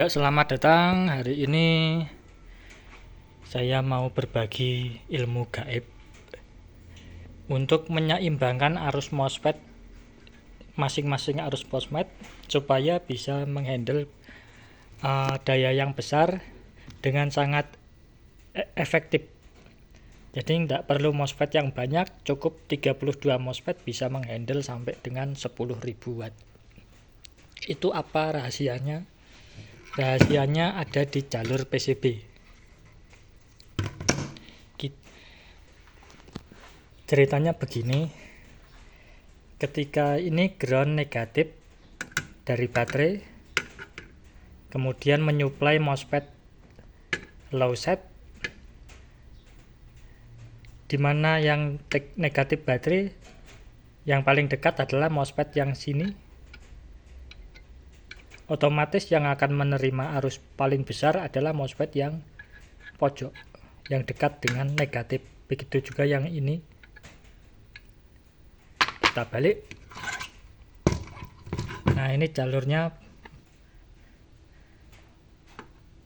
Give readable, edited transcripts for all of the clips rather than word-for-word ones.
Ya, selamat datang. Hari ini saya mau berbagi ilmu gaib untuk menyeimbangkan arus MOSFET masing-masing arus MOSFET supaya bisa menghandle daya yang besar dengan sangat efektif. Jadi tidak perlu MOSFET yang banyak, cukup 32 MOSFET bisa menghandle sampai dengan 10.000 watt. Itu apa rahasianya? Rahasianya ada di jalur PCB. Ceritanya begini, ketika ini ground negatif dari baterai, kemudian menyuplai MOSFET low set, dimana yang negatif baterai yang paling dekat adalah MOSFET yang sini. Otomatis yang akan menerima arus paling besar adalah MOSFET yang pojok, yang dekat dengan negatif. Begitu juga yang ini. Kita balik. Nah, ini jalurnya.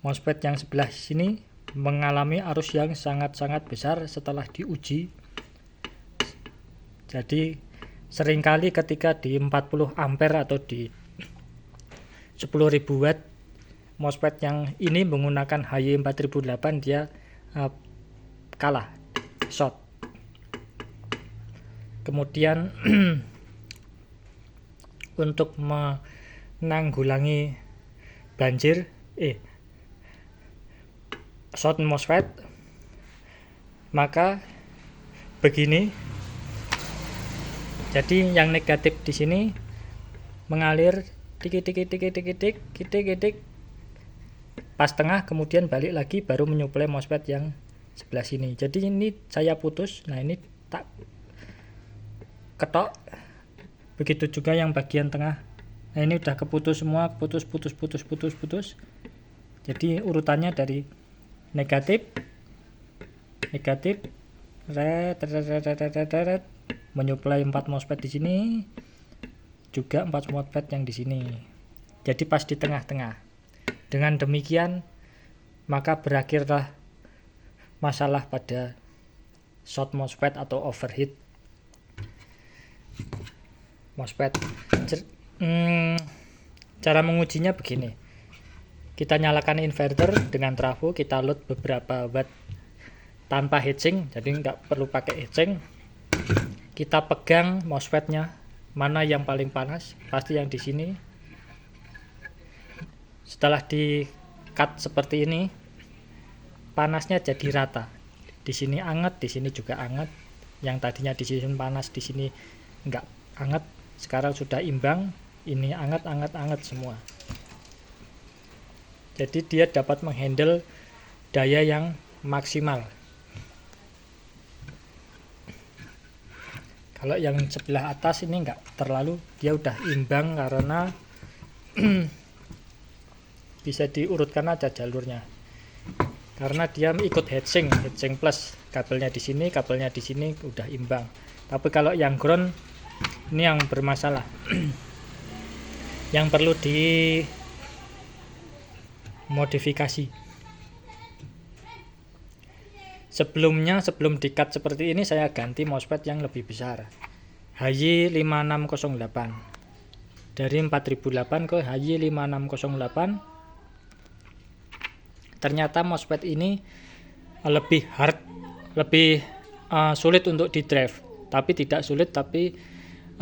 MOSFET yang sebelah sini mengalami arus yang sangat-sangat besar setelah diuji. Jadi seringkali ketika di 40 ampere atau di 10.000 watt MOSFET yang ini menggunakan HY4008 dia kalah, short. Kemudian untuk menanggulangi banjir short MOSFET, maka begini. Jadi yang negatif di sini mengalir titik pas tengah, kemudian balik lagi baru menyuplai MOSFET yang sebelah sini. Jadi ini saya putus. Nah, ini tak ketok. Begitu juga yang bagian tengah. Nah, ini udah keputus semua, putus. Jadi urutannya dari negatif, menyuplai 4 MOSFET di sini, juga 4 MOSFET yang di sini. Jadi pas di tengah-tengah. Dengan demikian maka berakhirlah masalah pada short MOSFET atau overheat MOSFET. Cara mengujinya begini. Kita nyalakan inverter dengan trafo, kita load beberapa watt tanpa heatsink, jadi nggak perlu pakai heatsink. Kita pegang MOSFET-nya, mana yang paling panas, pasti yang di sini. Setelah di cut seperti ini, panasnya jadi rata. Di sini anget, di sini juga anget. Yang tadinya di sini panas, di sini enggak anget, sekarang sudah imbang. Ini anget semua. Jadi dia dapat menghandle daya yang maksimal. Kalau yang sebelah atas ini enggak terlalu, dia udah imbang karena bisa diurutkan aja jalurnya. Karena dia ikut heatsink plus, kabelnya di sini udah imbang. Tapi kalau yang ground ini yang bermasalah. Yang perlu dimodifikasi. Sebelum di-cut seperti ini saya ganti MOSFET yang lebih besar, HY5608. Dari 4008 ke HY5608. Ternyata MOSFET ini lebih hard, lebih sulit untuk di drive. Tapi tidak sulit, tapi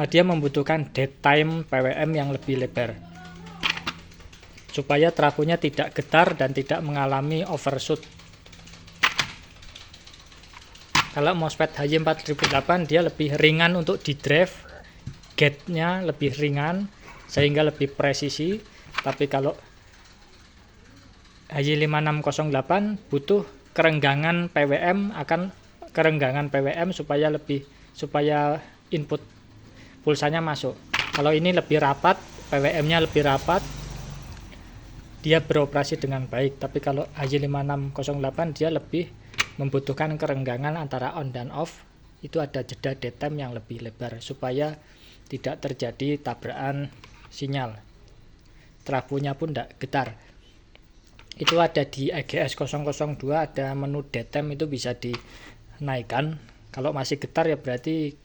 dia membutuhkan dead time PWM yang lebih lebar supaya trafonya tidak getar dan tidak mengalami overshoot. Kalau MOSFET HY4008 dia lebih ringan untuk di drive, gate-nya lebih ringan sehingga lebih presisi. Tapi kalau HY5608 butuh kerenggangan PWM supaya input pulsanya masuk. Kalau ini lebih rapat, PWM-nya lebih rapat, dia beroperasi dengan baik. Tapi kalau HY5608 dia lebih membutuhkan kerenggangan antara on dan off. Itu ada jeda dead time yang lebih lebar supaya tidak terjadi tabrakan sinyal. Trafonya pun tidak getar. itu ada di EGS 002, ada menu detem, itu bisa dinaikkan. Kalau masih getar ya berarti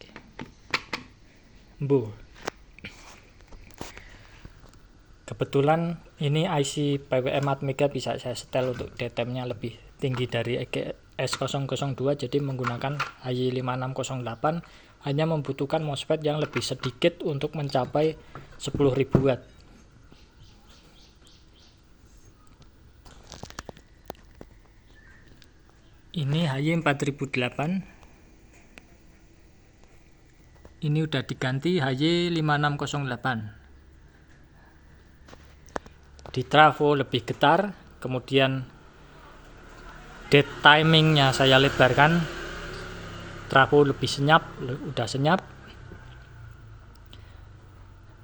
kebetulan ini IC PWM Atmega bisa saya setel untuk detemnya lebih tinggi dari EGS 002, jadi menggunakan HY5608 hanya membutuhkan MOSFET yang lebih sedikit untuk mencapai 10.000 watt. Ini HY4008, ini udah diganti HY5608. Di trafo lebih getar, kemudian dead timingnya saya lebarkan, trafo lebih senyap, udah senyap,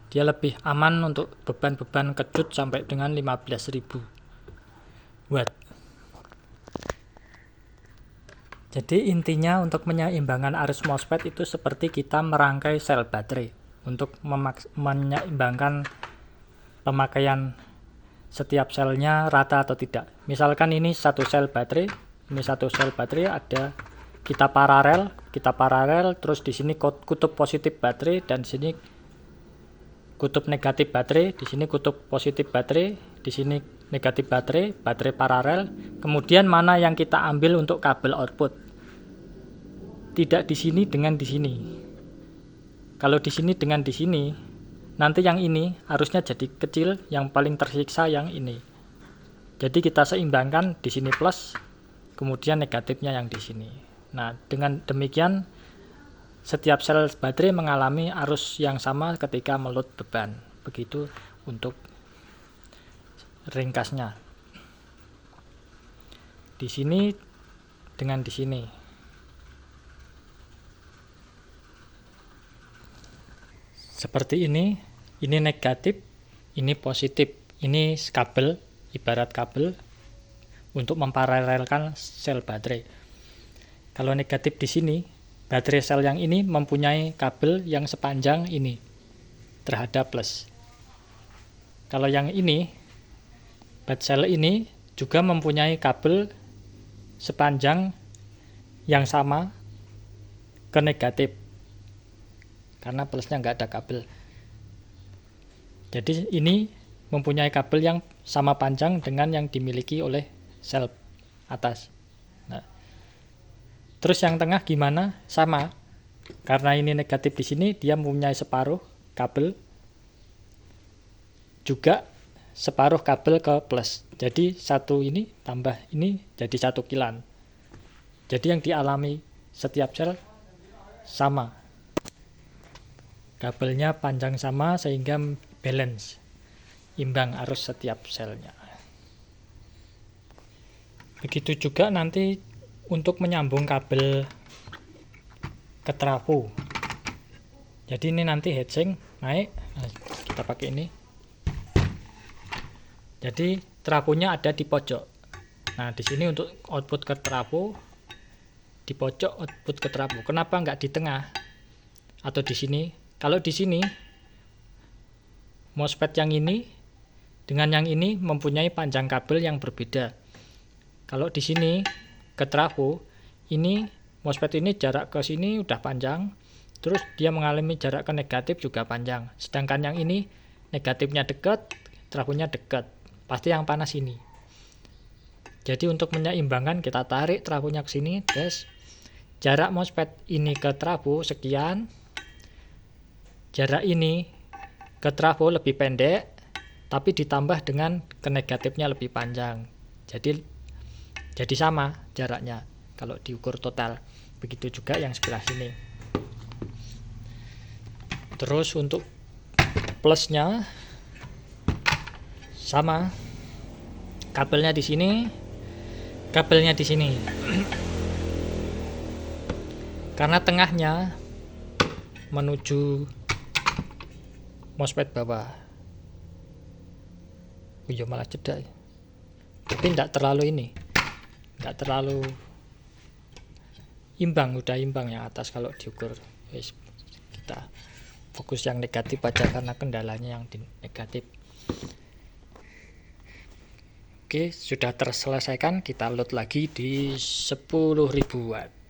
dia lebih aman untuk beban-beban kejut sampai dengan 15.000 watt. Jadi intinya untuk menyeimbangkan arus MOSFET itu seperti kita merangkai sel baterai untuk menyeimbangkan pemakaian setiap selnya rata atau tidak. Misalkan ini satu sel baterai, ada kita paralel, terus di sini kutub positif baterai, dan di sini kutub negatif baterai, di sini kutub positif baterai, di sini negatif baterai paralel. Kemudian mana yang kita ambil untuk kabel output? Tidak di sini dengan di sini. Kalau di sini dengan di sini, nanti yang ini arusnya jadi kecil, yang paling tersiksa yang ini. Jadi kita seimbangkan di sini plus, kemudian negatifnya yang di sini. Nah, dengan demikian setiap sel baterai mengalami arus yang sama ketika meload beban. Begitu untuk ringkasnya. Di sini dengan di sini. Seperti ini negatif, ini positif. Ini kabel, ibarat kabel untuk memparalelkan sel baterai. Kalau negatif di sini, baterai sel yang ini mempunyai kabel yang sepanjang ini terhadap plus. Kalau yang ini, baterai sel ini juga mempunyai kabel sepanjang yang sama ke negatif, karena plusnya nggak ada kabel. Jadi ini mempunyai kabel yang sama panjang dengan yang dimiliki oleh sel atas. Nah, terus yang tengah gimana? Sama. Karena ini negatif di sini, dia mempunyai separuh kabel, juga separuh kabel ke plus. Jadi satu ini tambah ini jadi satu kilan. Jadi yang dialami setiap sel sama. Kabelnya panjang sama sehingga balance, imbang arus setiap selnya. Begitu juga nanti untuk menyambung kabel ke trafo. Jadi ini nanti heatsink naik, nah, kita pakai ini. Jadi trafonya ada di pojok. Nah, di sini untuk output ke trafo, di pojok output ke trafo. Kenapa nggak di tengah atau di sini? Kalau di sini MOSFET yang ini dengan yang ini mempunyai panjang kabel yang berbeda. Kalau di sini ke trafo, ini MOSFET ini jarak ke sini udah panjang, terus dia mengalami jarak ke negatif juga panjang. Sedangkan yang ini negatifnya dekat, trafonya dekat. Pasti yang panas ini. Jadi untuk menyeimbangkan kita tarik trafonya ke sini, tes. Jarak MOSFET ini ke trafo sekian. Jarak ini ke trafo lebih pendek, tapi ditambah dengan ke negatifnya lebih panjang. Jadi sama jaraknya kalau diukur total. Begitu juga yang sebelah sini. Terus untuk plusnya sama. Kabelnya di sini, kabelnya di sini. Karena tengahnya menuju MOSFET bawah. Oh iya, malah jeda. Tapi tidak terlalu ini. Tidak terlalu imbang, udah imbang yang atas kalau diukur. Kita fokus yang negatif aja karena kendalanya yang di negatif. Oke, sudah terselesaikan. Kita load lagi di 10.000 watt.